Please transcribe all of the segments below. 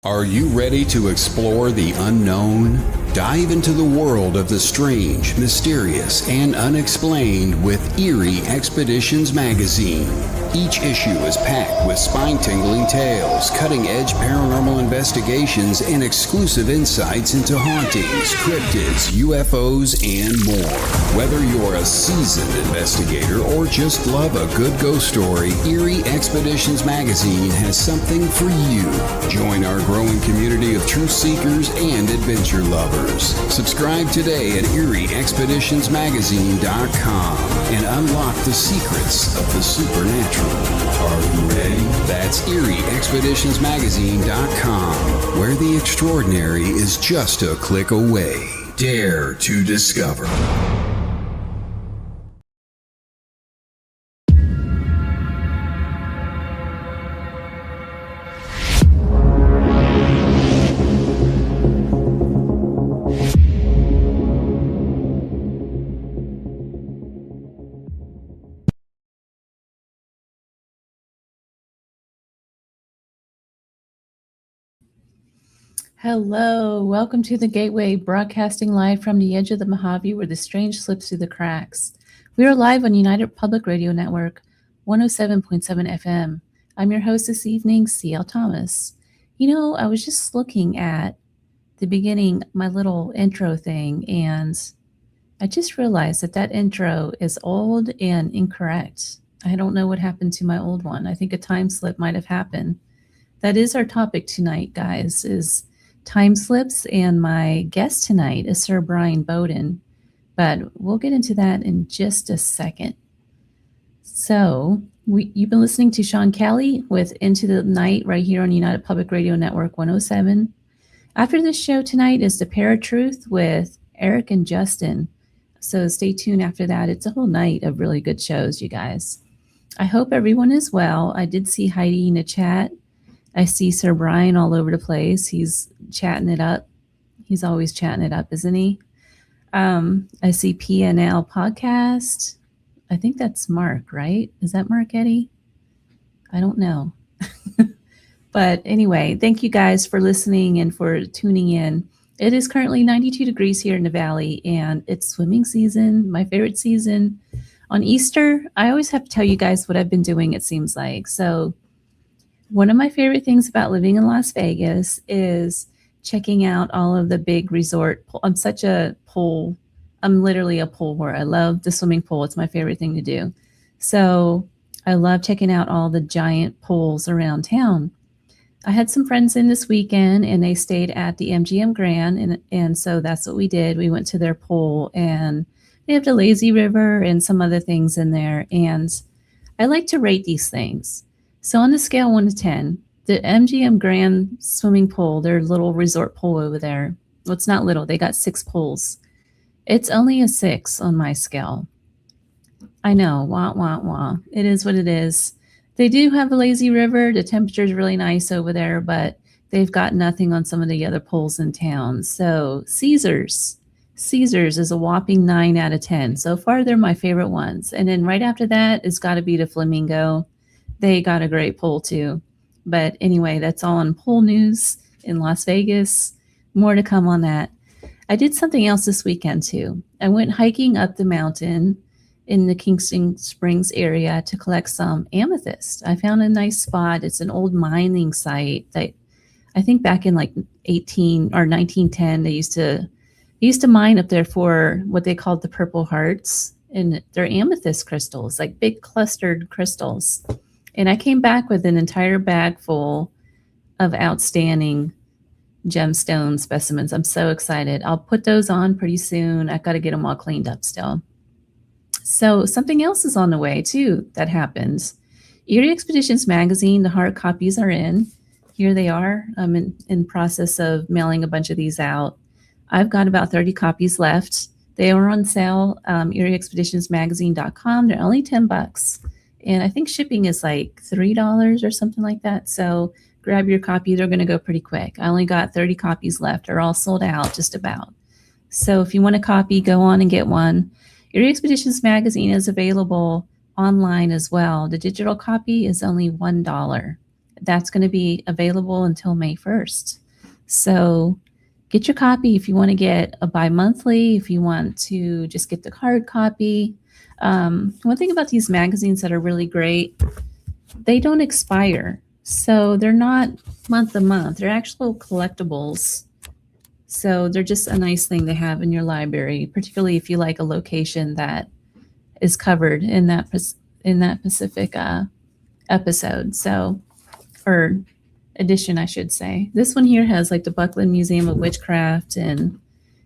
Are you ready to explore the unknown? Dive into the world of the strange, mysterious, and unexplained with Eerie Expeditions magazine. Each issue is packed with spine-tingling tales, cutting-edge paranormal investigations, and exclusive insights into hauntings, cryptids, UFOs, and more. Whether you're a seasoned investigator or just love a good ghost story, Eerie Expeditions magazine has something for you. Join our growing community of truth seekers and adventure lovers. Subscribe today at EerieExpeditionsMagazine.com and unlock the secrets of the supernatural. Are you ready? That's EerieExpeditionsMagazine.com, where the extraordinary is just a click away. Dare to discover. Hello, welcome to the Gateway, broadcasting live from the edge of the Mojave where the strange slips through the cracks. We are live on United Public Radio Network, 107.7 FM. I'm your host this evening, C.L. Thomas. You know, I was just looking at the beginning, my little intro thing, and I just realized that intro is old and incorrect. I don't know what happened to my old one. I think a time slip might have happened. That is our topic tonight, guys, is time slips, and my guest tonight is Sir Bryan Bowden, but we'll get into that in just a second. So you've been listening to Sean Kelly with Into the Night right here on United Public Radio Network 107. After this show tonight is The Paratruth with Eric and Justin. So stay tuned after that. It's a whole night of really good shows, you guys. I hope everyone is well. I did see Heidi in the chat. I see Sir Bryan all over the place. He's chatting it up. He's always chatting it up, isn't he? I see PNL Podcast. I think that's Mark, right? Is that Mark Eddy? I don't know. But anyway, thank you guys for listening and for tuning in. It is currently 92 degrees here in the valley, and it's swimming season, my favorite season. On Easter, I always have to tell you guys what I've been doing, it seems like. So one of my favorite things about living in Las Vegas is checking out all of the big resort. I'm literally a pool whore. I love the swimming pool. It's my favorite thing to do. So I love checking out all the giant pools around town. I had some friends in this weekend, and they stayed at the MGM Grand, and so that's what we did. We went to their pool, and they have the lazy river and some other things in there, and I like to rate these things. So on the scale 1 to 10, the MGM Grand swimming pool, their little resort pool over there, well, it's not little, they got 6 pools. It's only a 6 on my scale. I know, wah, wah, wah. It is what it is. They do have a lazy river. The temperature is really nice over there, but they've got nothing on some of the other pools in town. So Caesars is a whopping 9 out of 10. So far, they're my favorite ones. And then right after that, it's got to be the Flamingo. They got a great pool too. But anyway, that's all on pool news in Las Vegas. More to come on that. I did something else this weekend too. I went hiking up the mountain in the Kingston Springs area to collect some amethyst. I found a nice spot. It's an old mining site that I think back in like 1910, they used to mine up there for what they called the Purple Hearts, and they're amethyst crystals, like big clustered crystals. And I came back with an entire bag full of outstanding gemstone specimens. I'm so excited. I'll put those on pretty soon. I've got to get them all cleaned up still. So something else is on the way too that happens. Eerie Expeditions magazine, the hard copies are in. Here they are. I'm in process of mailing a bunch of these out. I've got about 30 copies left. They are on sale, EerieExpeditionsMagazine.com. They're only $10. And I think shipping is like $3 or something like that. So grab your copy. They're going to go pretty quick. I only got 30 copies left. They're all sold out just about. So if you want a copy, go on and get one. Eerie Expeditions magazine is available online as well. The digital copy is only $1. That's going to be available until May 1st. So get your copy if you want to get a bi-monthly, if you want to just get the hard copy. One thing about these magazines that are really great, they don't expire. So they're not month to month. They're actual collectibles. So they're just a nice thing to have in your library, particularly if you like a location that is covered in that specific episode. So, or edition, I should say. This one here has like the Buckland Museum of Witchcraft and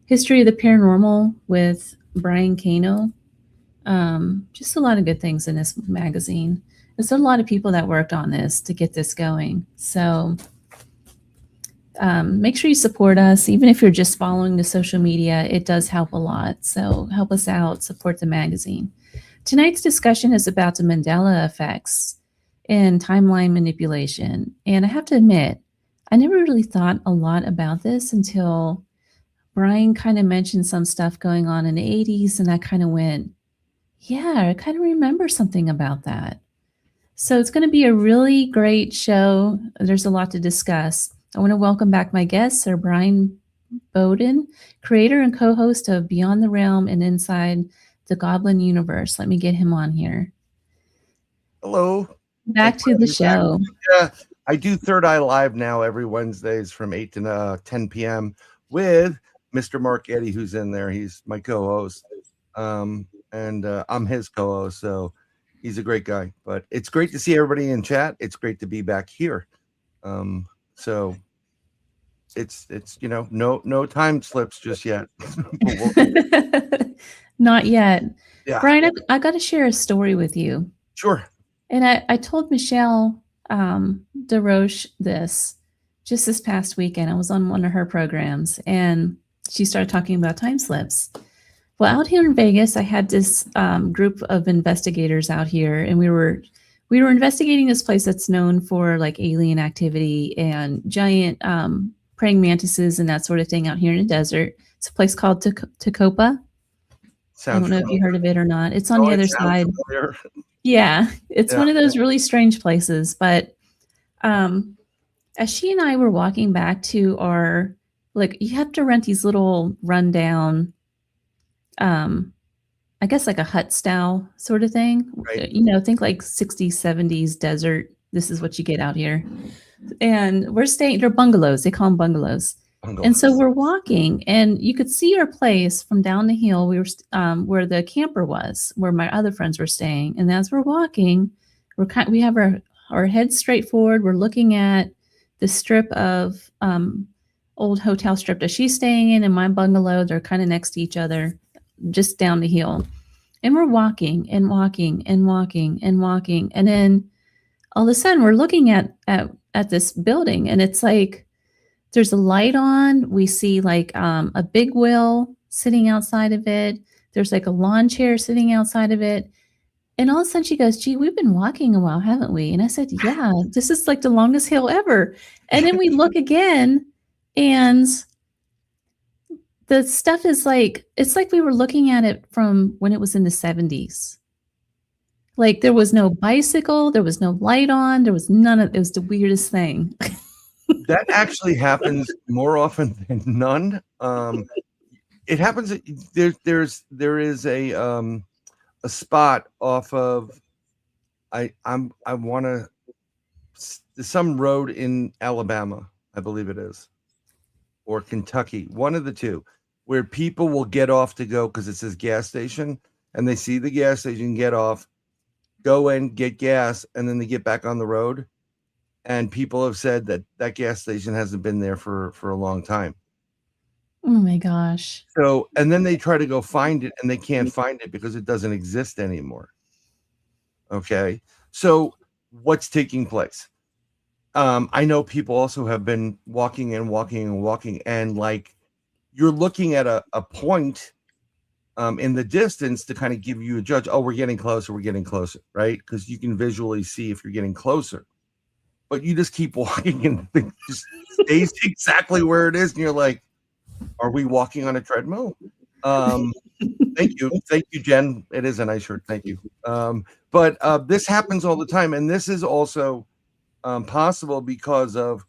History of the Paranormal with Brian Kano. Just a lot of good things in this magazine. There's a lot of people that worked on this to get this going. So make sure you support us. Even if you're just following the social media, it does help a lot. So help us out, support the magazine. Tonight's discussion is about the Mandela effects and timeline manipulation. And I have to admit, I never really thought a lot about this until Bryan kind of mentioned some stuff going on in the 80s, and I kind of went, yeah, I kind of remember something about that. So it's going to be a really great show. There's a lot to discuss. I want to welcome back my guest, Sir Bryan Bowden, creator and co-host of Beyond the Realm and Inside the Goblin Universe. Let me get him on here. Hello. Back to the show. Yeah, I do Third Eye Live now every Wednesdays from 8 to 10 p.m. with Mr. Mark Eddy, who's in there. He's my co-host. And I'm his co-host, so he's a great guy. But it's great to see everybody in chat. It's great to be back here. So it's no time slips just yet. Not yet. Yeah. Bryan, I got to share a story with you. Sure. And I told Michelle DeRoche this just this past weekend. I was on one of her programs, and she started talking about time slips. Well, out here in Vegas, I had this group of investigators out here, and we were investigating this place that's known for like alien activity and giant praying mantises and that sort of thing out here in the desert. It's a place called Tacopa. I don't know if you heard of it or not. It's on the other side. Familiar. Yeah, it's one of those really strange places. But as she and I were walking back to our, like, you have to rent these little rundown, I guess like a hut style sort of thing. Right. You know, think like 60s, 70s desert. This is what you get out here. And we're staying, they're bungalows. They call them bungalows. And so we're walking, and you could see our place from down the hill. We were where the camper was, where my other friends were staying. And as we're walking, we have our heads straight forward. We're looking at the strip of old hotel strip that she's staying in and my bungalow. They're kind of next to each other, just down the hill. And we're walking and walking and walking and walking. And then all of a sudden we're looking at this building, and it's like there's a light on. We see like a big wheel sitting outside of it. There's like a lawn chair sitting outside of it. And all of a sudden she goes, gee, we've been walking a while, haven't we? And I said, yeah, this is like the longest hill ever. And then we look again, and the stuff is like, it's like we were looking at it from when it was in the 70s. Like there was no bicycle, there was no light on, there was none of it. Was the weirdest thing. That actually happens more often than none. It happens. There is a spot off of some road in Alabama, I believe it is, or Kentucky, one of the two, where people will get off to go because it says gas station, and they see the gas station, get off, go in, get gas, and then they get back on the road. And people have said that gas station hasn't been there for a long time. Oh my gosh. So, and then they try to go find it, and they can't find it because it doesn't exist anymore. Okay. So what's taking place? I know people also have been walking and walking and walking, and like you're looking at a point in the distance to kind of give you a judge. Oh, we're getting closer. We're getting closer. Right. Because you can visually see if you're getting closer. But you just keep walking, and it just stays exactly where it is. And you're like, are we walking on a treadmill? Thank you, Jen. It is a nice shirt. Thank you. But this happens all the time. And this is also possible because of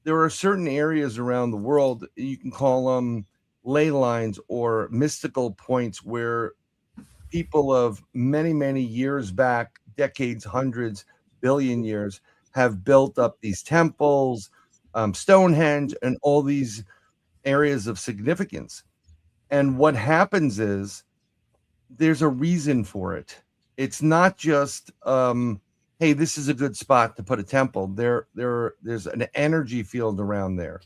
there are certain areas around the world, you can call them ley lines or mystical points, where people of many, many years back, decades, hundreds, billion years, have built up these temples, Stonehenge, and all these areas of significance. And what happens is there's a reason for it. It's not just, hey, this is a good spot to put a temple. There's an energy field around there.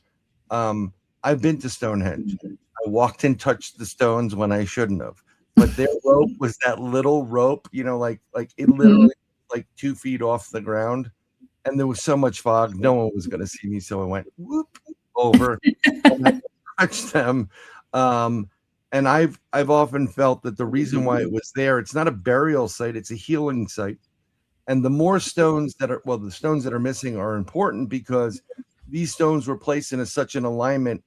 I've been to Stonehenge. I walked and touched the stones when I shouldn't have. But their rope was that little rope, like it literally like 2 feet off the ground. And there was so much fog, no one was going to see me. So I went whoop over and I touched them. And I've often felt that the reason why it was there, it's not a burial site, it's a healing site. And the more stones the stones that are missing are important because these stones were placed in such an alignment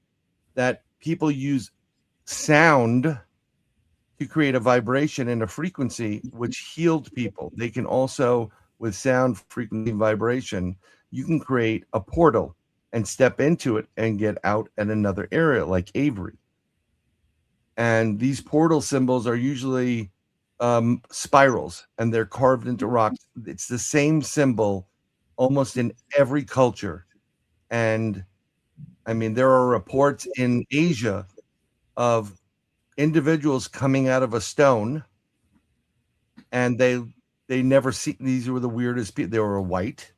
that people use sound to create a vibration and a frequency which healed people. They can also, with sound, frequency, vibration, you can create a portal and step into it and get out at another area like Avery. And these portal symbols are usually spirals, and they're carved into rocks. It's the same symbol almost in every culture. And I mean, there are reports in Asia of individuals coming out of a stone, and they never see. These were the weirdest people. They were white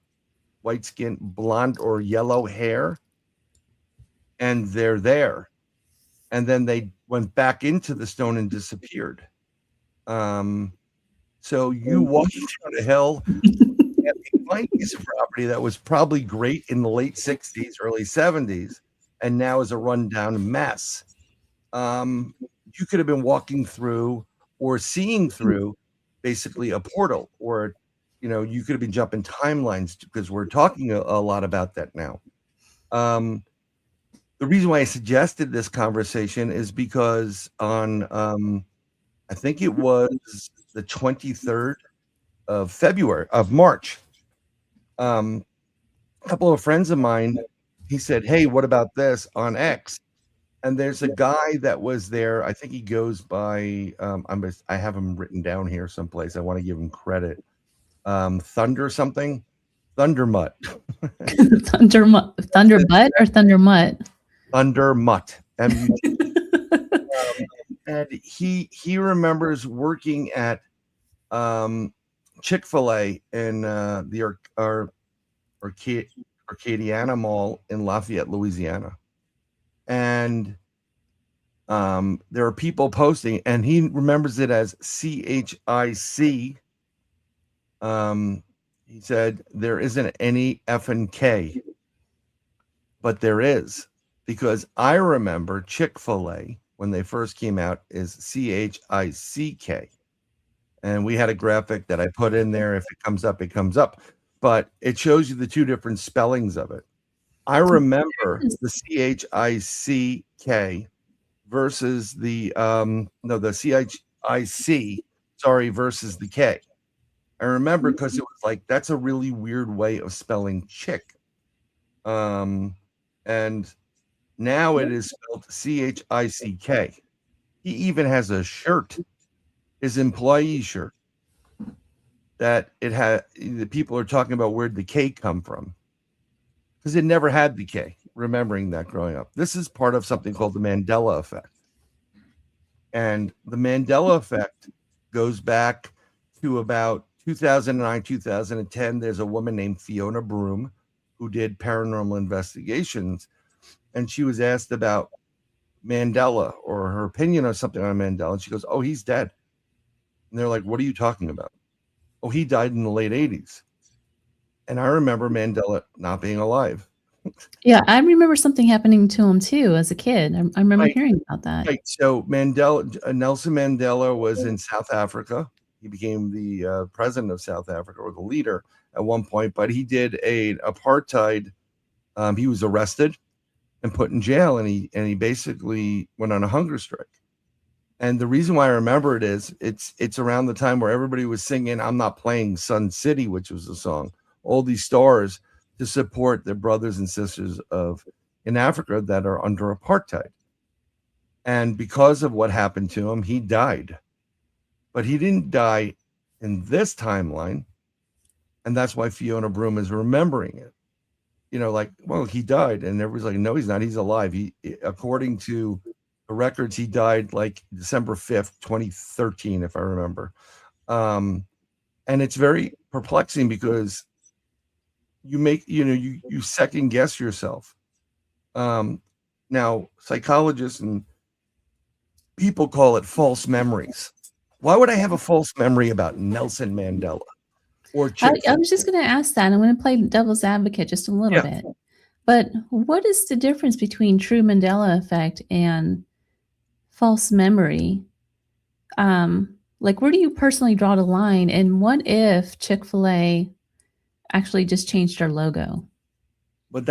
skin, blonde or yellow hair, and they're there. And then they went back into the stone and disappeared. So you walk down a hill and you find a piece of property that was probably great in the late 60s, early 70s, and now is a rundown mess. You could have been walking through or seeing through basically a portal, or you could have been jumping timelines, because we're talking a lot about that now. The reason why I suggested this conversation is because on I think it was the 23rd of March, a couple of friends of mine, he said, hey, what about this on X? And there's a guy that was there. I think he goes by, I have him written down here someplace. I want to give him credit. Thunder something? Thundermutt. Thunderbutt or Thundermutt? Thundermutt. And he remembers working at Chick-fil-A in the Arcadiana Mall in Lafayette, Louisiana. And there are people posting, and he remembers it as CHIC. He said there isn't any F and K, but there is, because I remember Chick-fil-A when they first came out is CHICK. And we had a graphic that I put in there. If it comes up, it comes up. But it shows you the two different spellings of it. I remember the CHICK versus the CHIC, versus the K. I remember because it was like, that's a really weird way of spelling chick. And now it is spelled CHICK. He even has a shirt, his employee shirt, that it had. The people are talking about where'd the K come from, because it never had the K. Remembering that growing up, this is part of something called the Mandela effect, and the Mandela effect goes back to about 2009, 2010. There's a woman named Fiona Broom who did paranormal investigations, and she was asked about Mandela or her opinion on something on Mandela, and she goes, "Oh, he's dead." And they're like, "What are you talking about?" "Oh, he died in the late 80s. And I remember Mandela not being alive. Yeah, I remember something happening to him too as a kid. I remember hearing about that. Right. So Nelson Mandela was in South Africa. He became the president of South Africa, or the leader at one point, but he did an apartheid. He was arrested and put in jail, and he basically went on a hunger strike. And the reason why I remember it is it's around the time where everybody was singing "I'm Not Playing Sun City," which was a song. All these stars to support their brothers and sisters in Africa that are under apartheid. And because of what happened to him, he died. But he didn't die in this timeline. And that's why Fiona Broom is remembering it. Like, well, he died. And everybody's like, no, he's not. He's alive. According to the records, he died like December 5th, 2013, if I remember. And it's very perplexing because you second guess yourself. Now, psychologists and people call it false memories. Why would I have a false memory about Nelson Mandela or I was just going to ask that. I'm going to play devil's advocate just a little bit. But what is the difference between true Mandela effect and false memory? Like, where do you personally draw the line? And what if Chick-fil-A actually just changed their logo? But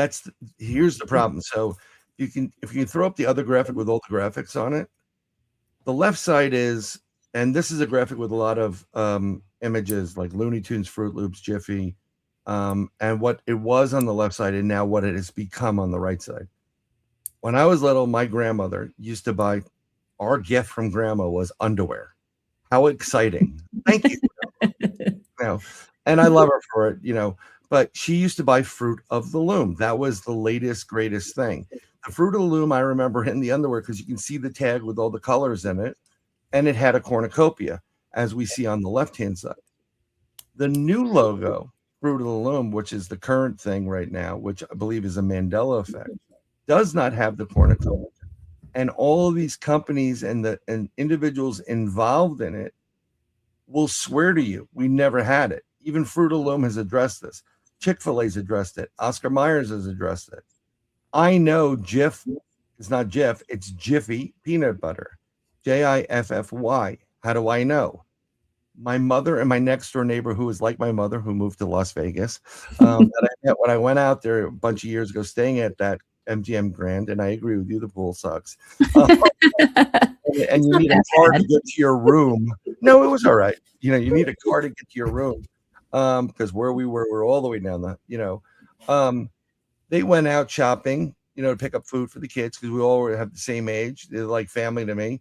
here's the problem. So if you can throw up the other graphic with all the graphics on it, the left side is, and this is a graphic with a lot of images like Looney Tunes, Fruit Loops, Jiffy, and what it was on the left side and now what it has become on the right side. When I was little, my grandmother used to buy, our gift from grandma was underwear. How exciting. Thank you. And I love her for it, but she used to buy Fruit of the Loom. That was the latest, greatest thing. The Fruit of the Loom, I remember in the underwear because you can see the tag with all the colors in it. And it had a cornucopia, as we see on the left-hand side. The new logo, Fruit of the Loom, which is the current thing right now, which I believe is a Mandela effect, does not have the cornucopia. And all of these companies and individuals involved in it will swear to you, we never had it. Even Fruit of the Loom has addressed this. Chick-fil-A's addressed it. Oscar Myers has addressed it. I know Jif is not Jif, it's Jiffy peanut butter. Jiffy. How do I know? My mother and my next door neighbor, who is like my mother, who moved to Las Vegas, that I met when I went out there a bunch of years ago, staying at that MGM Grand, and I agree with you, the pool sucks. And you need a car to get to your room. No, it was all right. You need a car to get to your room because where we were all the way down they went out shopping, to pick up food for the kids because we all have the same age. They're like family to me.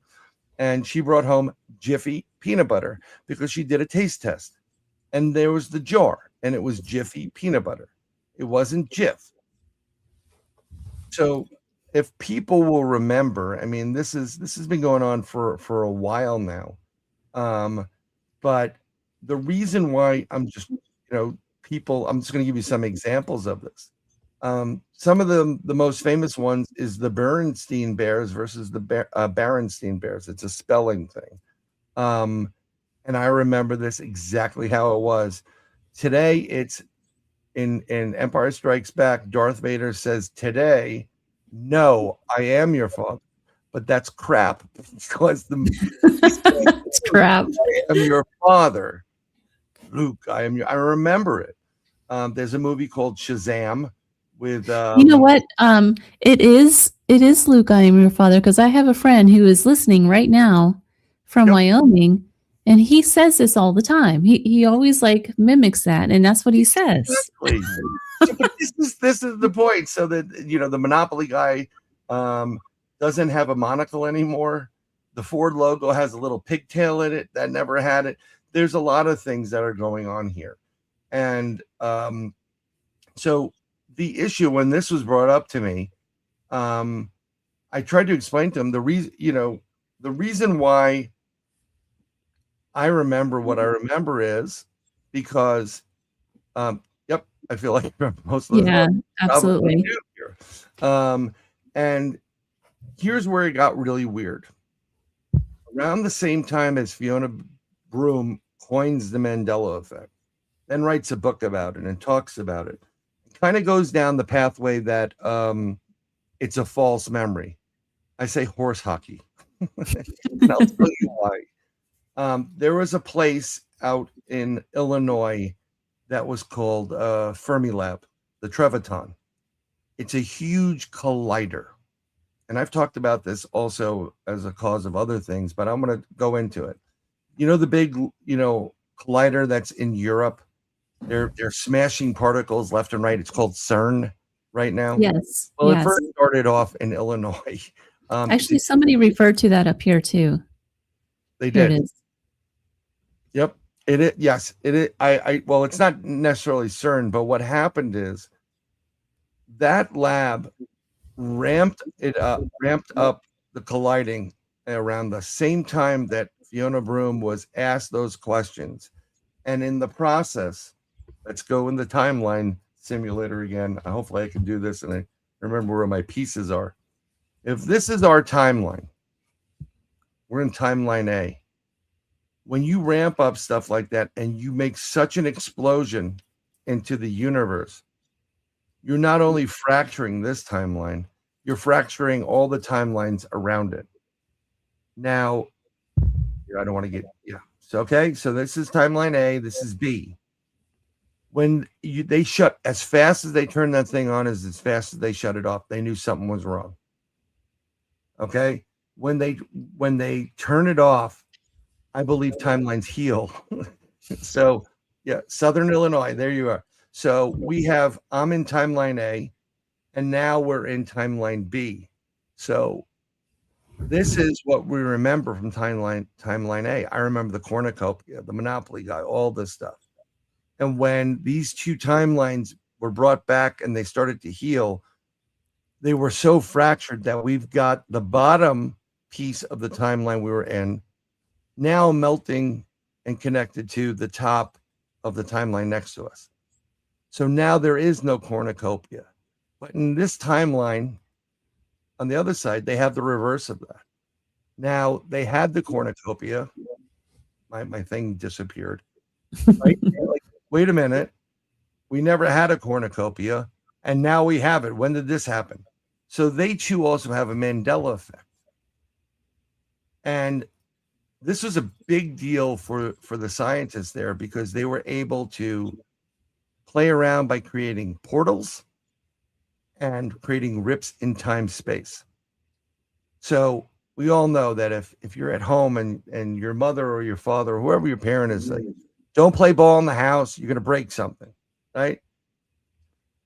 And she brought home Jiffy peanut butter because she did a taste test. And there was the jar, and it was Jiffy peanut butter. It wasn't Jif. So if people will remember, I mean, this has been going on for a while now. But the reason why I'm just, people, I'm just going to give you some examples of this. Some of the most famous ones is the Berenstein Bears versus the Berenstein Bears. It's a spelling thing. And I remember this exactly how it was. Today, it's in Empire Strikes Back, Darth Vader says, today, no, I am your father. But that's crap. Because it's crap. I am your father. Luke, I remember it. There's a movie called Shazam. With you know what? It is Luke, I am your father, because I have a friend who is listening right now from Wyoming, and he says this all the time. He always like mimics that, and that's what he says. Exactly. But this is the point. So that the Monopoly guy doesn't have a monocle anymore. The Ford logo has a little pigtail in it that never had it. There's a lot of things that are going on here, and so. The issue when this was brought up to me, I tried to explain to him the reason why I remember what I remember is because, I feel like I remember most of the absolutely. And here's where it got really weird. Around the same time as Fiona Broom coins the Mandela effect, then writes a book about it and talks about it. Kind of goes down the pathway that it's a false memory. I say horse hockey. And I'll tell you why. There was a place out in Illinois that was called Fermilab, the Treviton. It's a huge collider. And I've talked about this also as a cause of other things, but I'm going to go into it. The big, collider that's in Europe They're smashing particles left and right. It's called CERN right now. Yes. Well, it Yes. first started off in Illinois. Actually, somebody referred to that up here too. They Here did. it is. Yep. Yes, it is. Well, it's not necessarily CERN, but what happened is that lab ramped up the colliding around the same time that Fiona Broom was asked those questions. And in the process, let's go in the timeline simulator again. Hopefully I can do this and I remember where my pieces are. If this is our timeline, we're in timeline A. When you ramp up stuff like that and you make such an explosion into the universe, you're not only fracturing this timeline, you're fracturing all the timelines around it. Now, I don't want to get, So, okay, so this is timeline A, this is B. When they shut, as fast as they turned that thing on, as fast as they shut it off, they knew something was wrong. Okay, when they turn it off, I believe timelines heal. So, yeah, Southern Illinois, there you are. So I'm in timeline A, and now we're in timeline B. So this is what we remember from timeline A. I remember the cornucopia, the Monopoly guy, all this stuff. And when these two timelines were brought back and they started to heal, they were so fractured that we've got the bottom piece of the timeline we were in now melting and connected to the top of the timeline next to us. So now there is no cornucopia. But in this timeline, on the other side, they have the reverse of that. Now they had the cornucopia. My thing disappeared. Right? Like, wait a minute. We never had a cornucopia, and now we have it. When did this happen? So they too also have a Mandela effect. And this was a big deal for the scientists there because they were able to play around by creating portals and creating rips in time space. So we all know that if you're at home and your mother or your father or whoever your parent is, like, don't play ball in the house, you're going to break something, right?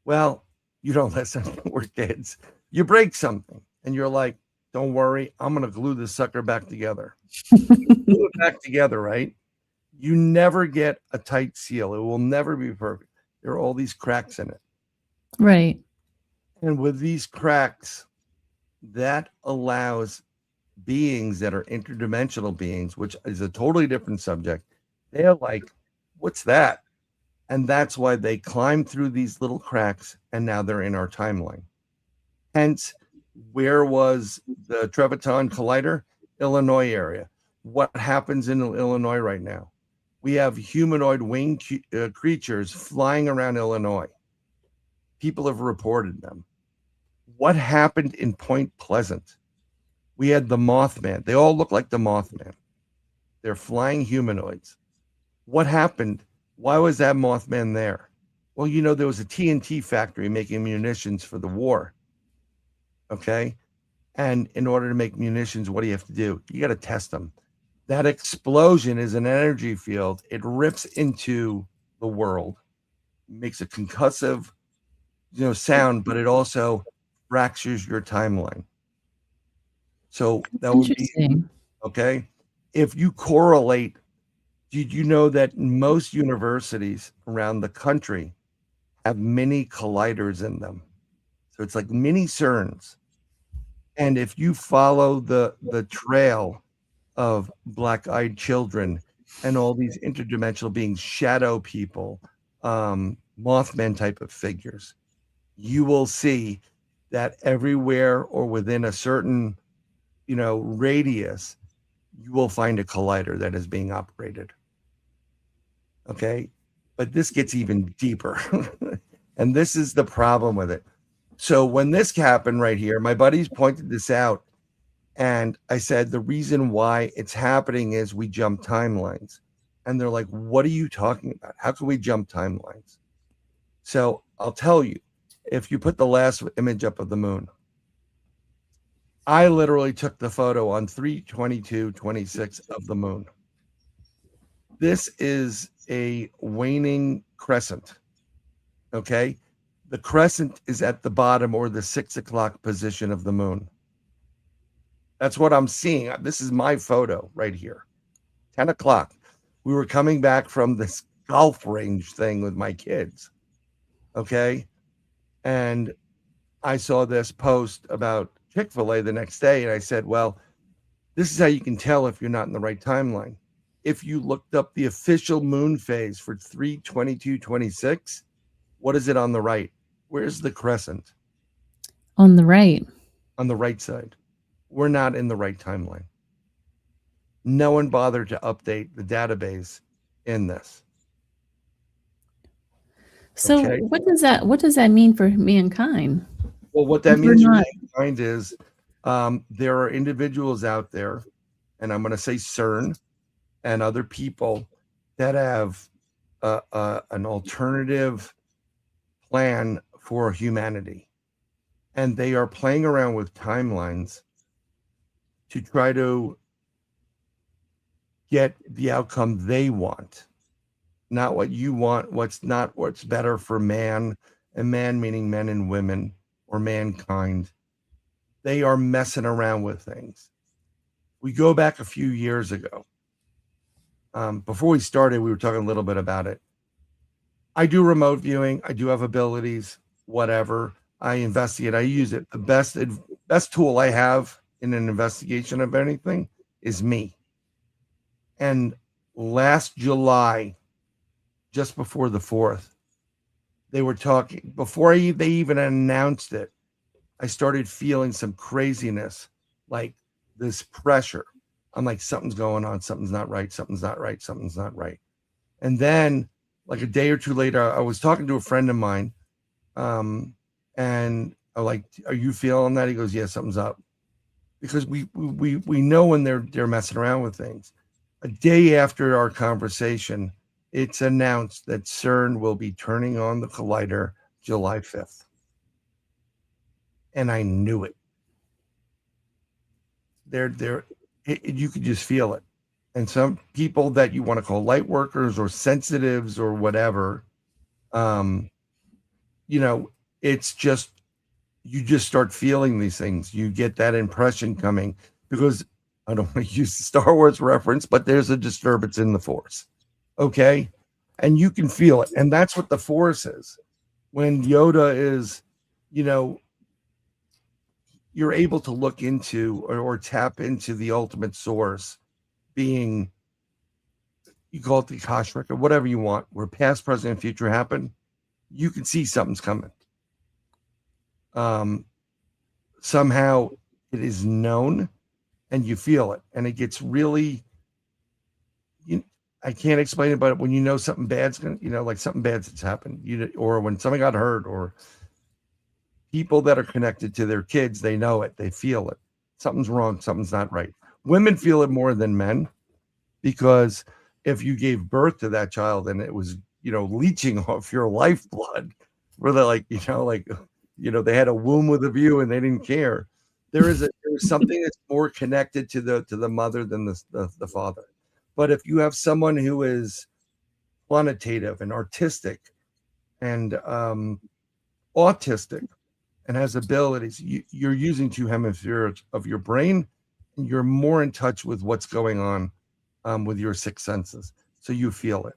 Well, you don't listen. We're kids. You break something and you're like, don't worry, I'm going to glue this sucker back together. Glue it back together, right? You never get a tight seal. It will never be perfect. There are all these cracks in it. Right. And with these cracks, that allows beings that are interdimensional beings, which is a totally different subject. They're like, what's that? And that's why they climb through these little cracks and now they're in our timeline. Hence, where was the Treviton Collider? Illinois area. What happens in Illinois right now? We have humanoid winged creatures flying around Illinois. People have reported them. What happened in Point Pleasant? We had the Mothman. They all look like the Mothman. They're flying humanoids. What happened? Why was that Mothman there? Well, there was a TNT factory making munitions for the war. Okay? And in order to make munitions, what do you have to do? You got to test them. That explosion is an energy field. It rips into the world, makes a concussive, sound, but it also fractures your timeline. So that would be okay. If you correlate, did you know that most universities around the country have mini colliders in them? So it's like mini CERNs. And if you follow the trail of black-eyed children and all these interdimensional beings, shadow people, Mothman type of figures, you will see that everywhere or within a certain, radius, you will find a collider that is being operated. Okay. But this gets even deeper. And this is the problem with it. So when this happened right here, my buddies pointed this out. And I said, the reason why it's happening is we jump timelines. And they're like, what are you talking about? How can we jump timelines? So I'll tell you, if you put the last image up of the moon, I literally took the photo on 3/22/26 of the moon. This is a waning crescent. Okay. The crescent is at the bottom or the 6 o'clock position of the moon. That's what I'm seeing. This is my photo right here. 10 o'clock. We were coming back from this golf range thing with my kids. Okay. And I saw this post about Chick-fil-A the next day. And I said, well, this is how you can tell if you're not in the right timeline. If you looked up the official moon phase for 3/22/26, what is it on the right? Where's the crescent? On the right. On the right side. We're not in the right timeline. No one bothered to update the database in this. So Okay. what does that mean for mankind? Well, what that If we're means for not- mankind is there are individuals out there, and I'm going to say CERN and other people that have an alternative plan for humanity. And they are playing around with timelines to try to get the outcome they want, not what you want, what's better for man, and man meaning men and women or mankind. They are messing around with things. We go back a few years ago. Before we started, we were talking a little bit about it. I do remote viewing. I do have abilities, whatever. I investigate. I use it. The best tool I have in an investigation of anything is me. And last July, just before the 4th, they were talking, before they even announced it, I started feeling some craziness, like this pressure. I'm like, something's going on. Something's not right. Something's not right. Something's not right. And then like a day or two later, I was talking to a friend of mine. And I'm like, are you feeling that? He goes, yeah, something's up. Because we know when they're messing around with things. A day after our conversation, it's announced that CERN will be turning on the collider July 5th. And I knew it. You could just feel it. And some people that you want to call light workers or sensitives or whatever, it's just, you just start feeling these things. You get that impression coming because I don't want to use the Star Wars reference, but there's a disturbance in the force. Okay. And you can feel it. And that's what the force is. When Yoda is, you're able to look into or tap into the ultimate source being, you call it the Akashic or whatever you want, where past, present, and future happen. You can see something's coming. Somehow it is known and you feel it, and it gets really, I can't explain it, but when you know something bad's going to, like something bad's happened, or when somebody got hurt, or people that are connected to their kids, they know it, they feel it. Something's wrong, something's not right. Women feel it more than men, because if you gave birth to that child and it was, leaching off your lifeblood, where they're like, they had a womb with a view and they didn't care. There's something that's more connected to the mother than the father. But if you have someone who is quantitative and artistic and autistic and has abilities, you're using 2 hemispheres of your brain, and you're more in touch with what's going on with your 6 senses. So you feel it.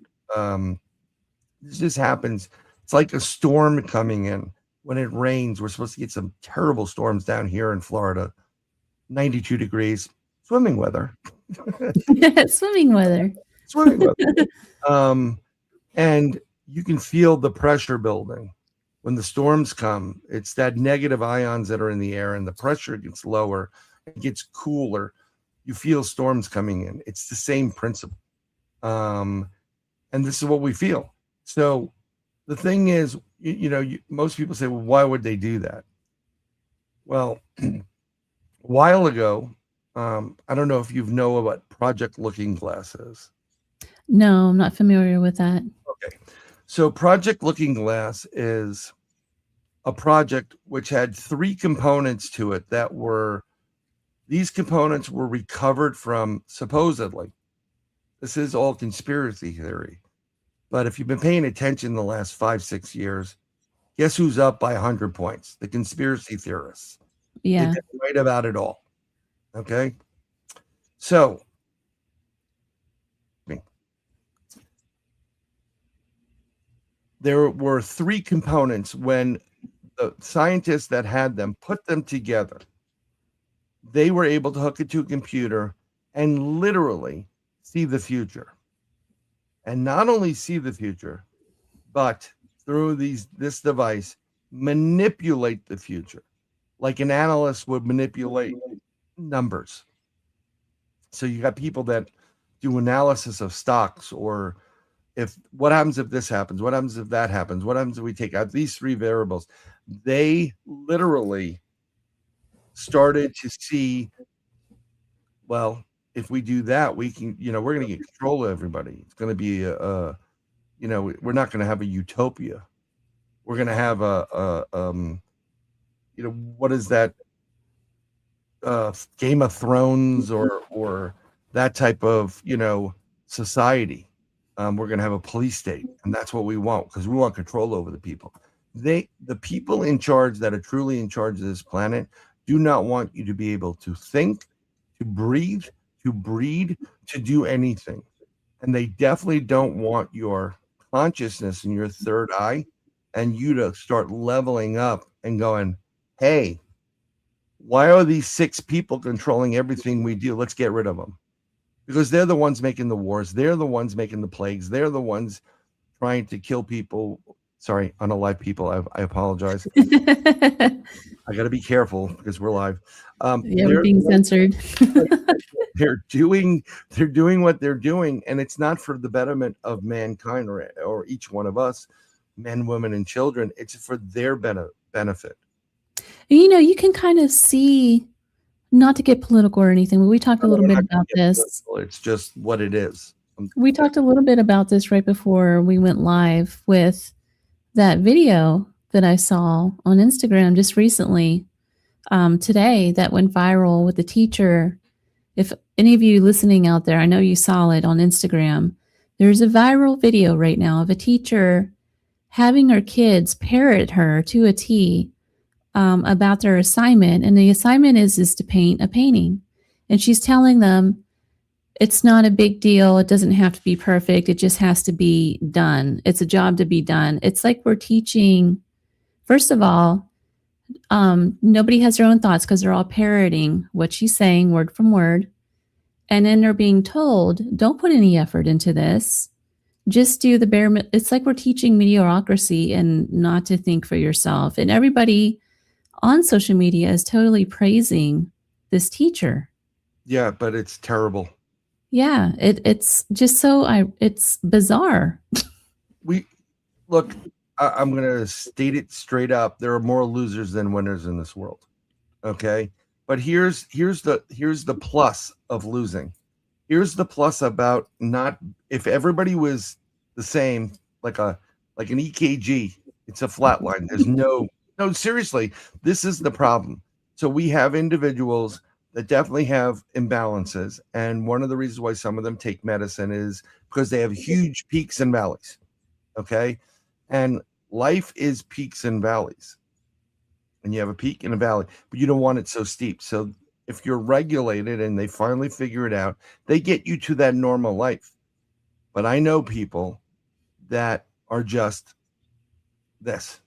This just happens. It's like a storm coming in. When it rains, we're supposed to get some terrible storms down here in Florida. 92 degrees, swimming weather. Swimming weather. And you can feel the pressure building. When the storms come, it's that negative ions that are in the air, and the pressure gets lower, it gets cooler. You feel storms coming in. It's the same principle. And this is what we feel. So the thing is, most people say, well, why would they do that? Well, a while ago, I don't know if you know what Project Looking Glass is. No, I'm not familiar with that. Okay. So Project Looking Glass is a project which had 3 components to it these components were recovered from, supposedly, This is all conspiracy theory. But if you've been paying attention the last 5-6 years, guess who's up by 100 points? The conspiracy theorists. They've Yeah. been right about it all. Okay. So there were 3 components when the scientists that had them put them together. They were able to hook it to a computer and literally see the future. And not only see the future, but through this device, manipulate the future like an analyst would manipulate numbers. So you got people that do analysis of stocks, or if what happens if this happens, what happens if that happens, what happens if we take out these 3 variables. They literally started to see, well, if we do that, we can, we're going to get control of everybody. It's going to be we're not going to have a utopia. We're going to have what is that? Game of Thrones or that type of, society. We're going to have a police state, and that's what we want, because we want control over the people. The people in charge that are truly in charge of this planet do not want you to be able to think, to breathe, to breed, to do anything. And they definitely don't want your consciousness and your third eye and you to start leveling up and going, hey, why are these 6 people controlling everything we do? Let's get rid of them. Because they're the ones making the wars. They're the ones making the plagues. They're the ones trying to kill people. Sorry, unalive people. I apologize. I got to be careful because we're live. Yeah, we're being censored. They're doing what they're doing, and it's not for the betterment of mankind or each one of us, men, women, and children. It's for their benefit. You can kind of see, not to get political or anything, but we talked a little bit about this. It's just what it is. We talked a little bit about this right before we went live with that video that I saw on Instagram just recently, today, that went viral with the teacher. If any of you listening out there, I know you saw it on Instagram. There's a viral video right now of a teacher having her kids parrot her to a T about their assignment. And the assignment is to paint a painting. And she's telling them it's not a big deal. It doesn't have to be perfect. It just has to be done. It's a job to be done. It's like we're teaching, first of all, nobody has their own thoughts because they're all parroting what she's saying word from word. And then they're being told, don't put any effort into this. Just do the bare. It's like we're teaching mediocrity and not to think for yourself. And everybody on social media is totally praising this teacher. Yeah, but it's terrible. Yeah, it's just it's bizarre. I'm going to state it straight up. There are more losers than winners in this world. Okay. But here's the plus of losing. Here's the plus about not, if everybody was the same, like an EKG, it's a flat line. There's no, seriously, this is the problem. So we have individuals that definitely have imbalances. And one of the reasons why some of them take medicine is because they have huge peaks and valleys. Okay. And life is peaks and valleys. And you have a peak and a valley, but you don't want it so steep. So if you're regulated and they finally figure it out, they get you to that normal life. But I know people that are just this.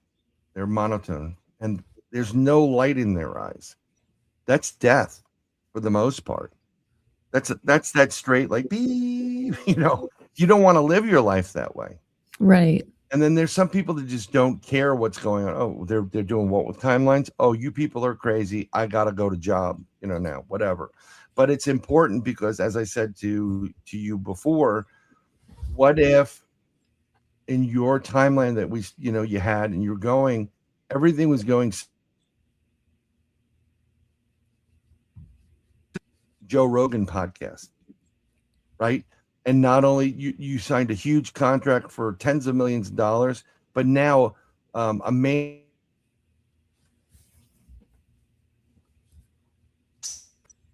They're monotone and there's no light in their eyes. That's death for the most part. That's that straight, like, you don't want to live your life that way. Right. And then there's some people that just don't care what's going on. Oh, they're doing what with timelines? Oh, you people are crazy. I got to go to job, now, whatever. But it's important because, as I said to you before, what if in your timeline that you had and you're going, everything was going Joe Rogan podcast, right? And not only you signed a huge contract for tens of millions of dollars, but now a main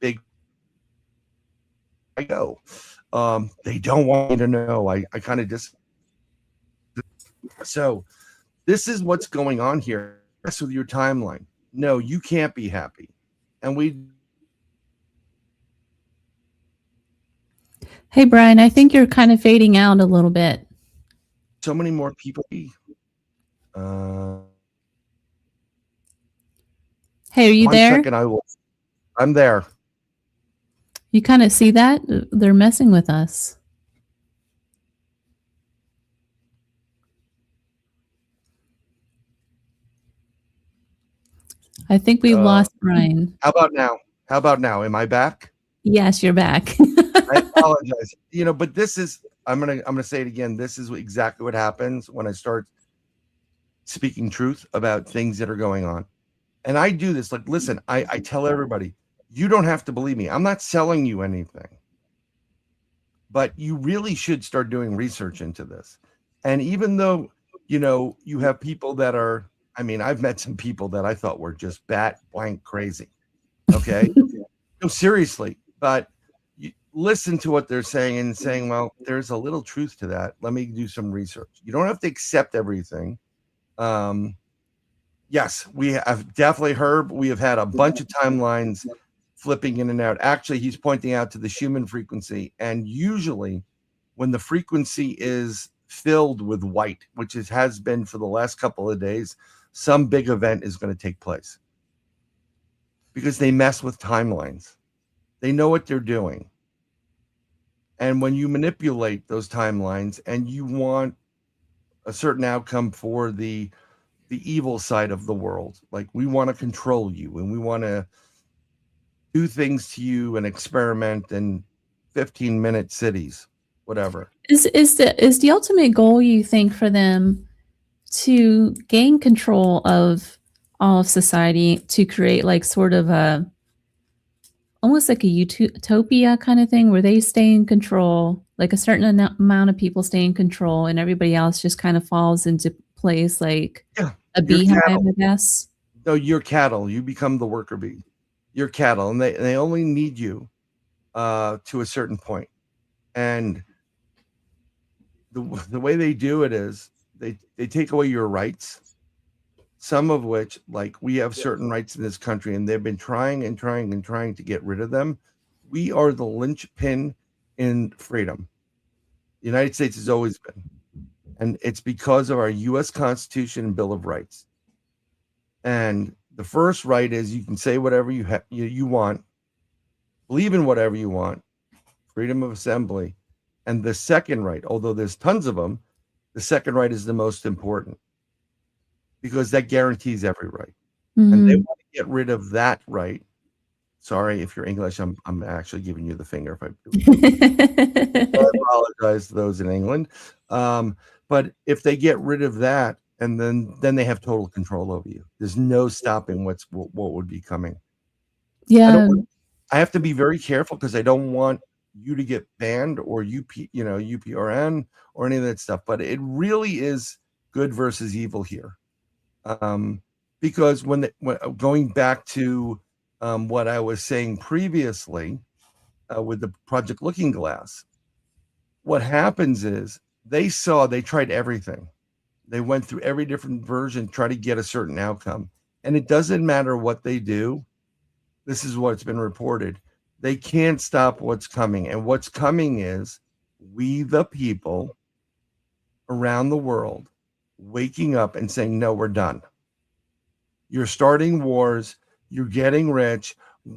big They don't want me to know. I kind of just so this is what's going on here. Mess with your timeline. No, you can't be happy. And Hey, Bryan, I think you're kind of fading out a little bit. so many more people. Hey, are you there? 1 second, I'm there. You kind of see that? They're messing with us. I think we lost Bryan. How about now? How about now? Am I back? Yes, you're back. I apologize. But this is I'm gonna say it again. This is exactly what happens when I start speaking truth about things that are going on. And I do this, like, listen, I tell everybody, you don't have to believe me. I'm not selling you anything. But you really should start doing research into this. And even though, you have people that are, I've met some people that I thought were just bat blank crazy. Okay. No, seriously. But you listen to what they're saying and saying, well, there's a little truth to that. Let me do some research. You don't have to accept everything. Yes, we have definitely heard. We have had a bunch of timelines flipping in and out. Actually, he's pointing out to the Schumann frequency. And usually when the frequency is filled with white, which has been for the last couple of days, some big event is going to take place. Because they mess with timelines. They know what they're doing. And when you manipulate those timelines and you want a certain outcome for the evil side of the world, like we want to control you and we want to do things to you and experiment in 15-minute cities, whatever. Is the ultimate goal, you think, for them to gain control of all of society, to create like sort of almost like a utopia kind of thing where they stay in control, like a certain amount of people stay in control and everybody else just kind of falls into place, like a beehive, I guess? No, you're cattle. You become the worker bee. You're cattle, and they only need you to a certain point. And the way they do it is they take away your rights, some of which, like, we have certain rights in this country, and they've been trying and trying and trying to get rid of them. We are the linchpin in freedom. The United States has always been. And it's because of our U.S. Constitution and Bill of Rights. And the first right is you can say whatever you want, believe in whatever you want, freedom of assembly. And the second right, although there's tons of them, the second right is the most important because that guarantees every right. Mm-hmm. And they want to get rid of that right. Sorry, if you're English, I'm actually giving you the finger if I do. I apologize to those in England. But if they get rid of that, and then they have total control over you. There's no stopping what would be coming. Yeah. I have to be very careful because I don't want you to get banned or UPRN or any of that stuff. But it really is good versus evil here. Because when going back to what I was saying previously with the Project Looking Glass, what happens is they tried everything. They went through every different version, try to get a certain outcome. And it doesn't matter what they do. This is what's been reported. They can't stop what's coming. And what's coming is we, the people around the world, waking up and saying, no, we're done. You're starting wars. You're getting rich.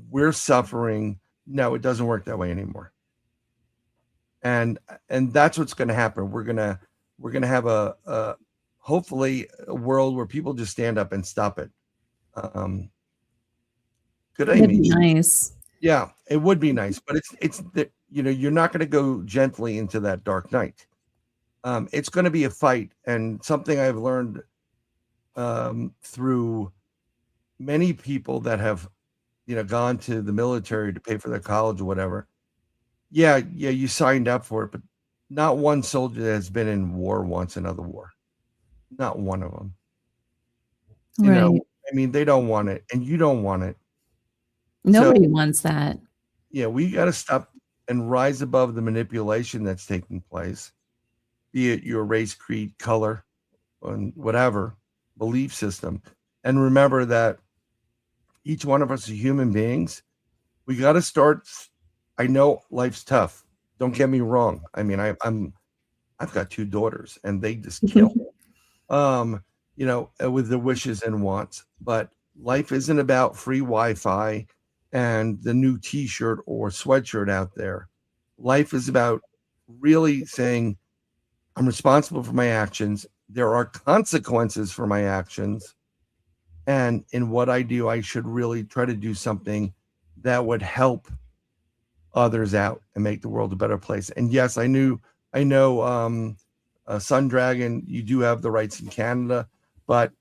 We're suffering. No, it doesn't work that way anymore. And that's what's going to happen. We're going to have a hopefully a world where people just stand up and stop it. That'd be nice. Yeah, it would be nice, but it's you're not going to go gently into that dark night. It's going to be a fight, and something I've learned through many people that have gone to the military to pay for their college or whatever. Yeah, you signed up for it, but not one soldier has been in war wants another war. Not one of them. Right. They don't want it, and you don't want it. Nobody wants that. Yeah, we got to stop and rise above the manipulation that's taking place, be it your race, creed, color, and whatever belief system. And remember that each one of us are human beings. We got to start. I know life's tough. Don't get me wrong. I mean, I've got 2 daughters, and they just kill. With the wishes and wants. But life isn't about free Wi-Fi and the new T-shirt or sweatshirt out there. Life is about really saying, I'm responsible for my actions. There are consequences for my actions. And in what I do, I should really try to do something that would help others out and make the world a better place. And yes, I know, Sun Dragon, you do have the rights in Canada, but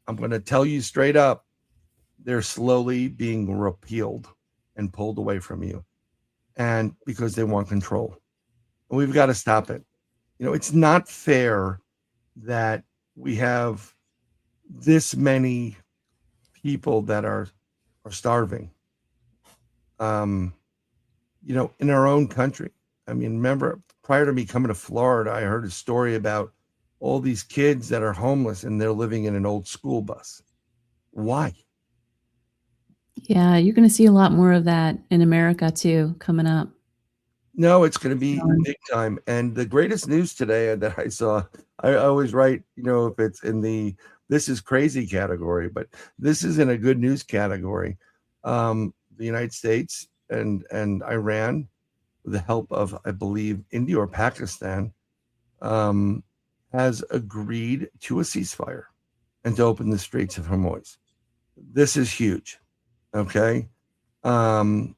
I'm going to tell you straight up, they're slowly being repealed and pulled away from you. And because they want control. And we've got to stop it. It's not fair that we have this many people that are starving. In our own country. I mean, remember, prior to me coming to Florida, I heard a story about all these kids that are homeless and they're living in an old school bus. Why? Yeah, you're going to see a lot more of that in America too coming up. No, it's going to be big time. And the greatest news today that I saw, I always write, if it's in the this is crazy category, but this is in a good news category. The United States and Iran, with the help of, I believe, India or Pakistan, has agreed to a ceasefire and to open the Straits of Hormuz. This is huge. Okay. And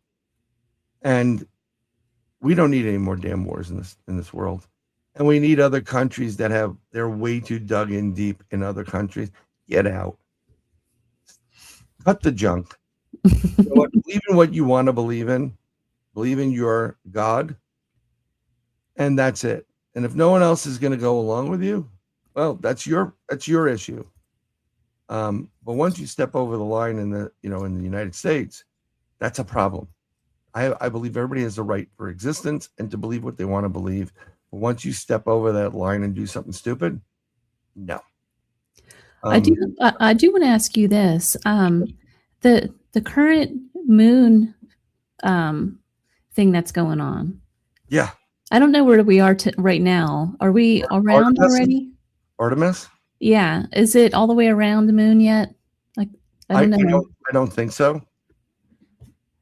we don't need any more damn wars in this world. And we need other countries that they're way too dug in deep in other countries. Get out. Cut the junk. Believe in what you want to believe in. Believe in your God. And that's it. And if no one else is going to go along with you, well, that's your issue. But once you step over the line in the United States, that's a problem. I believe everybody has the right for existence and to believe what they want to believe. But once you step over that line and do something stupid, no. I do want to ask you this. The current moon thing that's going on. Yeah. I don't know where we are right now. Are we around already? Artemis? Yeah. Is it all the way around the moon yet? Like, I don't know. I don't think so.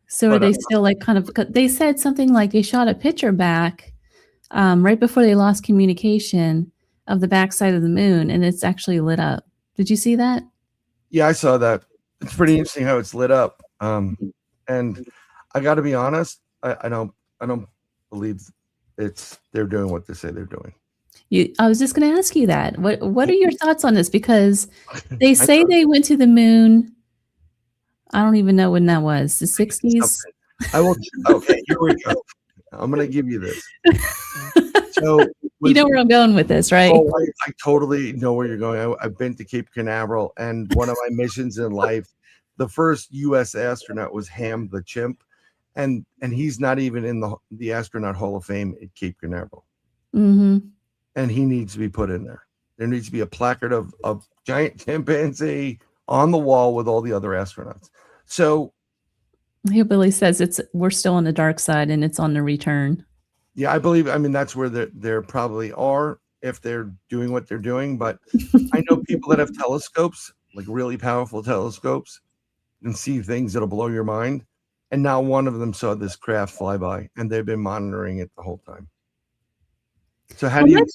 So are they still they said something like they shot a picture back right before they lost communication of the backside of the moon, and it's actually lit up. Did you see that? Yeah, I saw that. It's pretty interesting how it's lit up. And I got to be honest, I don't believe they're doing what they say they're doing. I was just going to ask you that. What are your thoughts on this? Because they say they went to the moon. I don't even know when that was. The 60s. I will. Okay, here we go. I'm going to give you this. So you know where I'm going with this, right? Oh, I totally know where you're going. I've been to Cape Canaveral, and one of my missions in life, the first U.S. astronaut was Ham the chimp, and he's not even in the Astronaut Hall of Fame at Cape Canaveral. Mm-hmm. And he needs to be put in there. There needs to be a placard of giant chimpanzee on the wall with all the other astronauts. So Billy says we're still on the dark side and it's on the return. Yeah, I believe. I mean, that's where there probably are if they're doing what they're doing. But I know people that have telescopes, like really powerful telescopes, and see things that'll blow your mind. And now one of them saw this craft fly by, and they've been monitoring it the whole time. So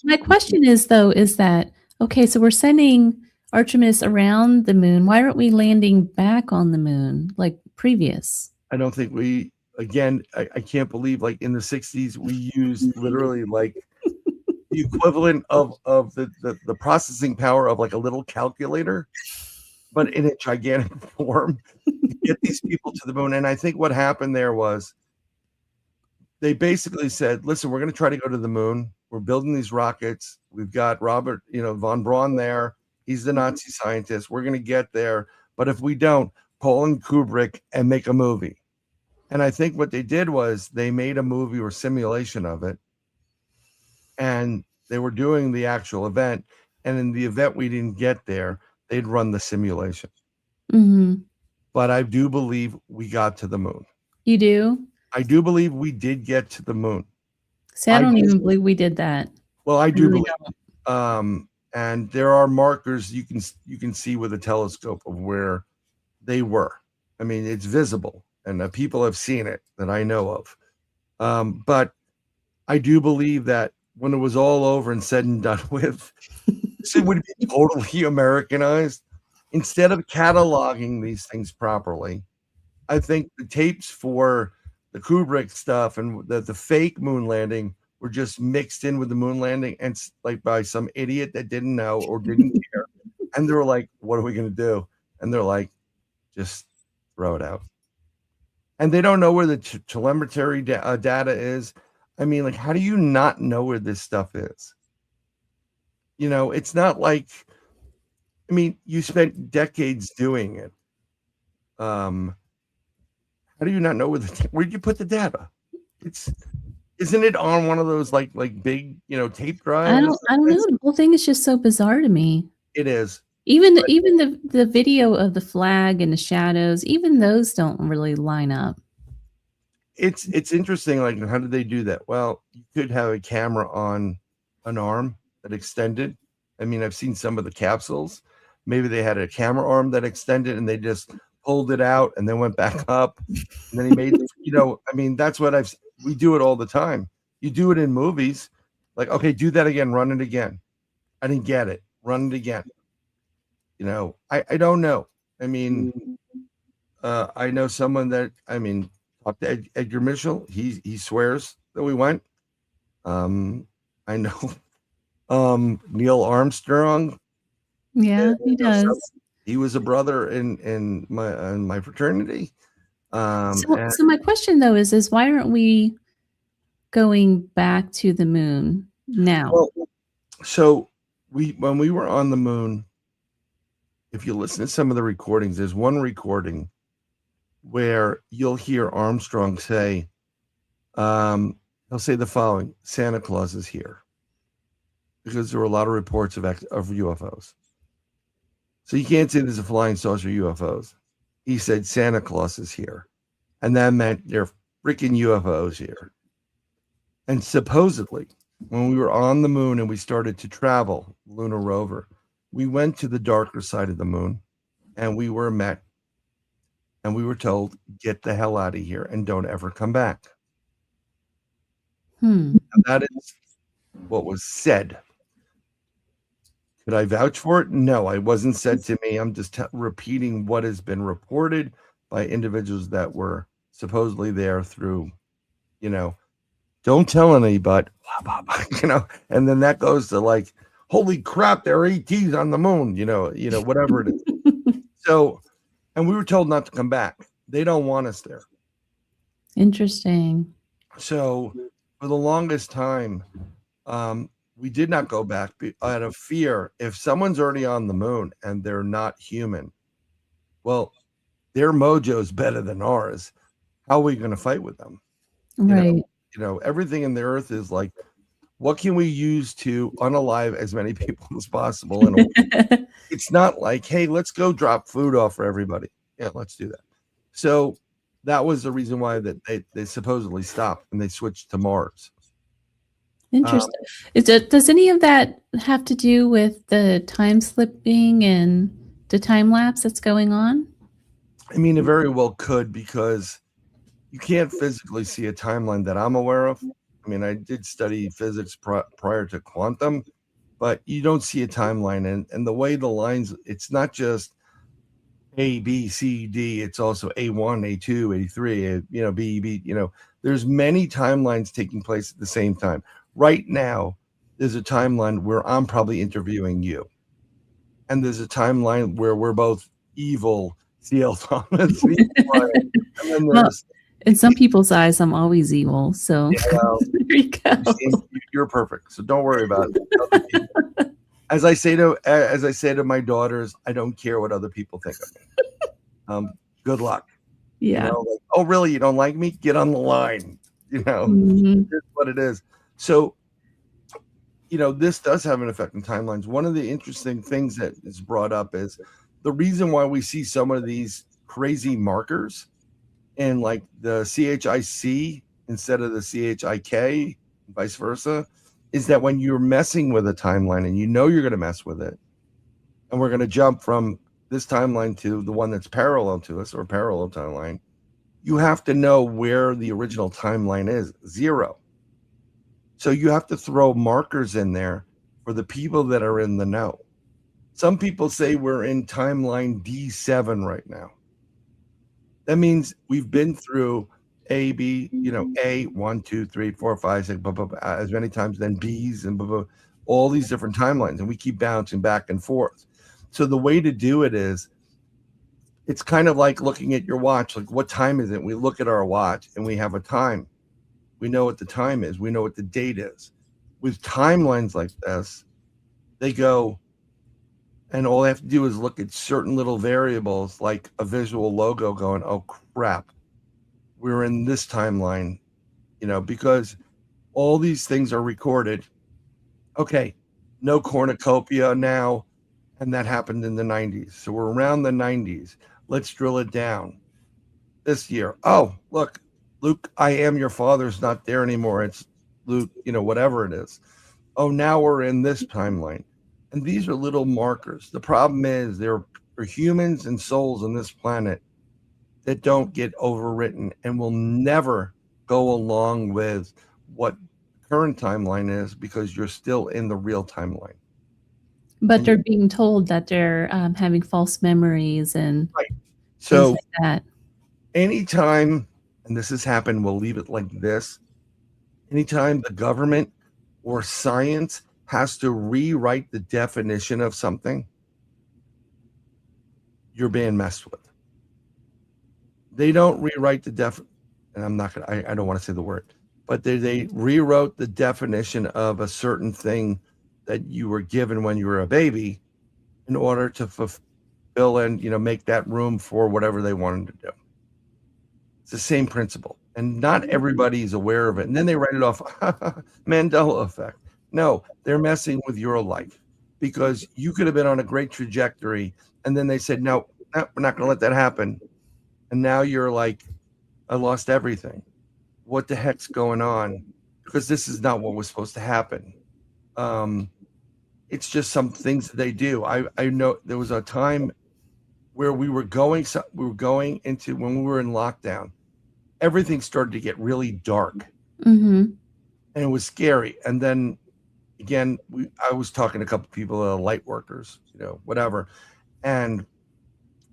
my question is that okay? So we're sending Artemis around the moon. Why aren't we landing back on the moon like previous? I don't think we. Again, I can't believe like in the 60s we used literally like the equivalent of the processing power of like a little calculator, but in a gigantic form to get these people to the moon. And I think what happened there was they basically said, listen, we're going to try to go to the moon. We're building these rockets. We've got Robert, von Braun there. He's the Nazi scientist. We're going to get there. But if we don't, pull in Kubrick and make a movie. And I think what they did was they made a movie or simulation of it, and they were doing the actual event. And in the event we didn't get there, they'd run the simulation. Mm-hmm. But I do believe we got to the moon. You do? I do believe we did get to the moon. See, I don't even believe we did that. Well, I do really believe. And there are markers you can see with a telescope of where they were. I mean, it's visible, and people have seen it that I know of. But I do believe that when it was all over and said and done with, it would be totally Americanized. Instead of cataloging these things properly, I think the tapes for the Kubrick stuff and the fake moon landing were just mixed in with the moon landing, and like by some idiot that didn't know or didn't care. And they were like, what are we going to do? And they're like, just throw it out. And they don't know where the telemetry data is. I mean, like, how do you not know where this stuff is? You know, it's not like, I mean, you spent decades doing it. How do you not know where'd you put the data? Isn't it on one of those like big, tape drives? I don't know. The whole thing is just so bizarre to me. It is. Even the video of the flag and the shadows, even those don't really line up. It's interesting. Like, how did they do that? Well, you could have a camera on an arm that extended. I mean, I've seen some of the capsules. Maybe they had a camera arm that extended and they just pulled it out and then went back up. And then he made, I mean, that's what we do it all the time. You do it in movies. Like, okay, do that again. Run it again. I didn't get it. Run it again. I don't know. I mean, I know someone that, talked to Edgar Mitchell. He swears that we went. I know Neil Armstrong. Yeah, he does. He was a brother in my fraternity. So my question though is why aren't we going back to the moon now? Well, so when we were on the moon, if you listen to some of the recordings, there's one recording where you'll hear Armstrong say, he'll say the following: Santa Claus is here, because there were a lot of reports of UFOs. So you can't say there's a flying saucer UFOs. He said Santa Claus is here, and that meant there are freaking UFOs here. And supposedly, when we were on the moon and we started to travel, lunar rover, we went to the darker side of the moon, and we were met, and we were told, get the hell out of here and don't ever come back. And that is what was said. Could I vouch for it? No, it wasn't said to me. I'm just repeating what has been reported by individuals that were supposedly there through, don't tell anybody, and then that goes to like, holy crap, there are ETs on the moon, whatever it is. So, and we were told not to come back. They don't want us there. Interesting. So for the longest time, we did not go back out of fear. If someone's already on the moon and they're not human, well, their mojo is better than ours. How are we going to fight with them? Right. Everything in the earth is like, what can we use to unalive as many people as possible? And it's not like, hey, let's go drop food off for everybody. Yeah, let's do that. So that was the reason why that they supposedly stopped and they switched to Mars. Interesting. Does any of that have to do with the time slipping and the time lapse that's going on? I mean, it very well could, because you can't physically see a timeline that I'm aware of. I mean, I did study physics prior to quantum, but you don't see a timeline. And the way the lines, it's not just A, B, C, D. It's also A1, A2, A3, B, B, there's many timelines taking place at the same time. Right now, there's a timeline where I'm probably interviewing you. And there's a timeline where we're both evil C.L. Thomas. And then there's, in some people's eyes, I'm always evil. So there you go. You're perfect. So don't worry about it. As I say to my daughters, I don't care what other people think of me. Good luck. Yeah. Like, oh, really? You don't like me? Get on the line. Mhm. Here's what it is. So, this does have an effect on timelines. One of the interesting things that is brought up is the reason why we see some of these crazy markers in like the CHIC instead of the CHIK, vice versa, is that when you're messing with a timeline and you're going to mess with it, and we're going to jump from this timeline to the one that's parallel to us or parallel timeline, you have to know where the original timeline is, 0. So you have to throw markers in there for the people that are in the know. Some people say we're in timeline D7 right now. That means we've been through A, B, A, 1, 2, 3, 4, 5, 6, blah, blah, blah, as many times, then B's and blah, blah, all these different timelines, and we keep bouncing back and forth. So the way to do it is, it's kind of like looking at your watch. Like, what time is it? We look at our watch and we have a time. We know what the time is. We know what the date is. With timelines like this, they go, and all they have to do is look at certain little variables, like a visual logo going, oh, crap, we're in this timeline, because all these things are recorded. Okay, no cornucopia now, and that happened in the 90s. So we're around the 90s. Let's drill it down. This year, oh, look, Luke, I am your father's not there anymore. It's Luke, whatever it is. Oh, now we're in this timeline. And these are little markers. The problem is there are humans and souls on this planet that don't get overwritten and will never go along with what current timeline is, because you're still in the real timeline. But they're being told that they're having false memories and right. Things So like that. Anytime, and this has happened, we'll leave it like this. Anytime the government or science has to rewrite the definition of something, you're being messed with. They don't rewrite the and I'm not gonna, I don't want to say the word, but they rewrote the definition of a certain thing that you were given when you were a baby in order to fulfill and make that room for whatever they wanted to do. It's the same principle, and not everybody is aware of it. And then they write it off, Mandela effect. No, they're messing with your life, because you could have been on a great trajectory, and then they said, no, we're not going to let that happen. And now you're like, I lost everything. What the heck's going on? Because this is not what was supposed to happen. It's just some things that they do. I know there was a time where we were going into, when we were in lockdown, everything started to get really dark. Mm-hmm. And it was scary. And then again, I was talking to a couple of people, light workers, whatever, and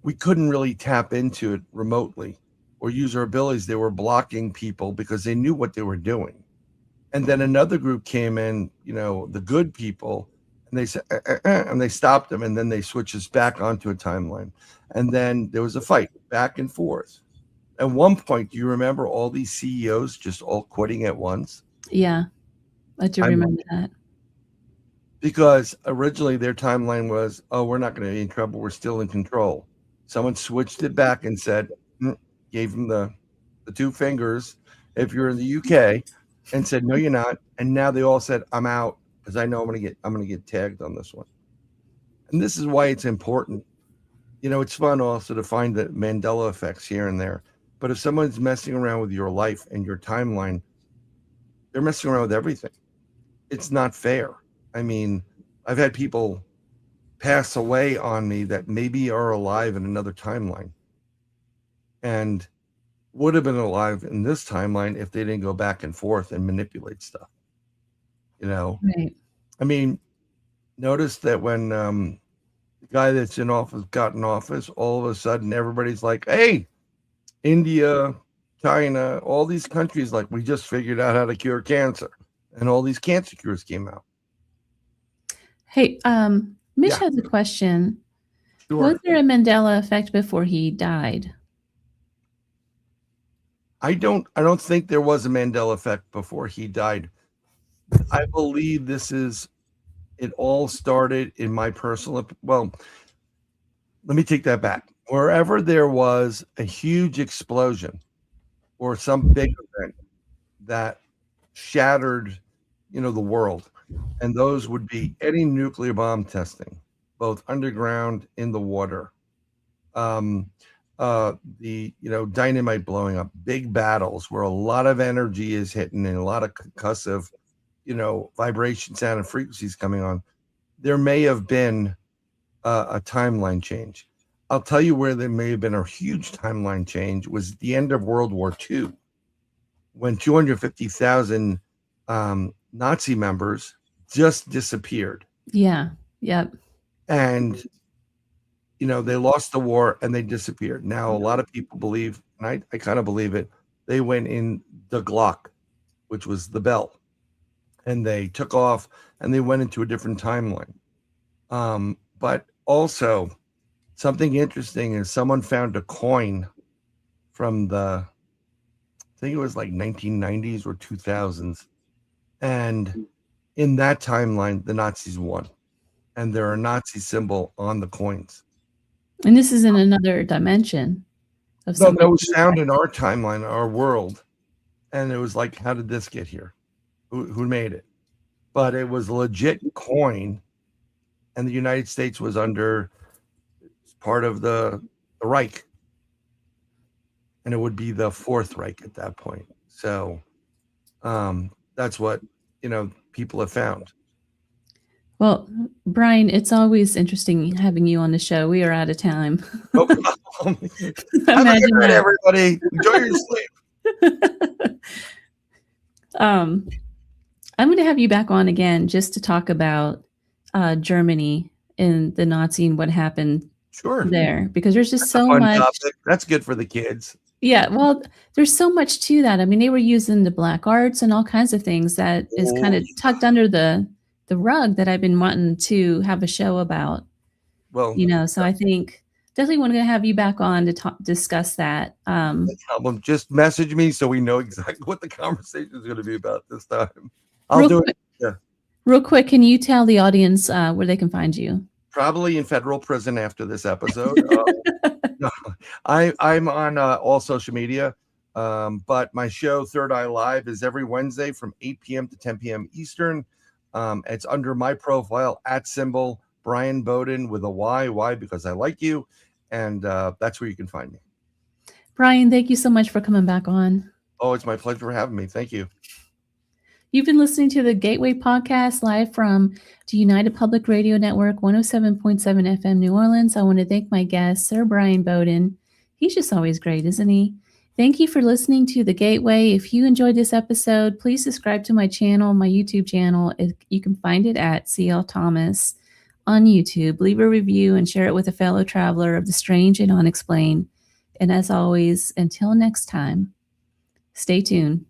we couldn't really tap into it remotely or use our abilities. They were blocking people because they knew what they were doing. And then another group came in, the good people, and they said, and they stopped them, and then they switched us back onto a timeline. And then there was a fight back and forth. At one point, do you remember all these CEOs just all quitting at once? Yeah, I do remember that. Because originally their timeline was, oh, we're not going to be in trouble. We're still in control. Someone switched it back and said, gave them the 2 fingers if you're in the UK, and said, no, you're not. And now they all said, I'm out, because I know I'm going to get tagged on this one. And this is why it's important. It's fun also to find the Mandela effects here and there. But if someone's messing around with your life and your timeline, they're messing around with everything. It's not fair. I mean, I've had people pass away on me that maybe are alive in another timeline and would have been alive in this timeline if they didn't go back and forth and manipulate stuff. Right. I mean, notice that when the guy that's in office got in office, all of a sudden everybody's like, hey, India, China, all these countries, like, we just figured out how to cure cancer, and all these cancer cures came out. Hey, Mitch has a question. Sure. Was there a Mandela effect before he died? I don't think there was a Mandela effect before he died. I believe it all started in my personal, well, let me take that back. wherever there was a huge explosion or some big event that shattered, the world, and those would be any nuclear bomb testing, both underground, in the water, the dynamite blowing up, big battles where a lot of energy is hitting and a lot of concussive, vibration, sound, and frequencies coming on. There may have been a timeline change. I'll tell you where there may have been a huge timeline change was the end of World War II, when 250,000 Nazi members just disappeared. Yeah. Yep. And, they lost the war and they disappeared. Now, a lot of people believe, and I kind of believe it, they went in the Glock, which was the bell, and they took off and they went into a different timeline. But also, something interesting is someone found a coin from I think it was like 1990s or 2000s. And in that timeline, the Nazis won. And there are a Nazi symbol on the coins. And this is in another dimension of No, that was found in our timeline, our world. And it was like, how did this get here? Who made it? But it was a legit coin. And the United States was under part of the Reich. And it would be the Fourth Reich at that point. So that's what, people have found. Well, Bryan, it's always interesting having you on the show. We are out of time. No problem. Have a good night, everybody. Enjoy your sleep. I'm going to have you back on again just to talk about Germany and the Nazi and what happened there, because there's just so much. Topic. That's good for the kids. Yeah, well, there's so much to that. I mean, they were using the black arts and all kinds of things that is kind of tucked under the rug that I've been wanting to have a show about. Well, so I think definitely want to have you back on to discuss that. No problem. Just message me so we know exactly what the conversation is going to be about this time. I'll do it. Yeah. Real quick, can you tell the audience where they can find you? Probably in federal prison after this episode. No, I'm on all social media, but my show Third Eye Live is every Wednesday from 8 p.m. to 10 p.m. Eastern. It's under my profile @ Bryan Bowden with a Y because I like you, and that's where you can find me. Bryan, thank you so much for coming back on. Oh, it's my pleasure for having me. Thank you. You've been listening to the Gateway Podcast live from the United Public Radio Network, 107.7 FM New Orleans. I want to thank my guest, Sir Bryan Bowden. He's just always great, isn't he? Thank you for listening to The Gateway. If you enjoyed this episode, please subscribe to my channel, my YouTube channel. You can find it at CL Thomas on YouTube. Leave a review and share it with a fellow traveler of the strange and unexplained. And as always, until next time, stay tuned.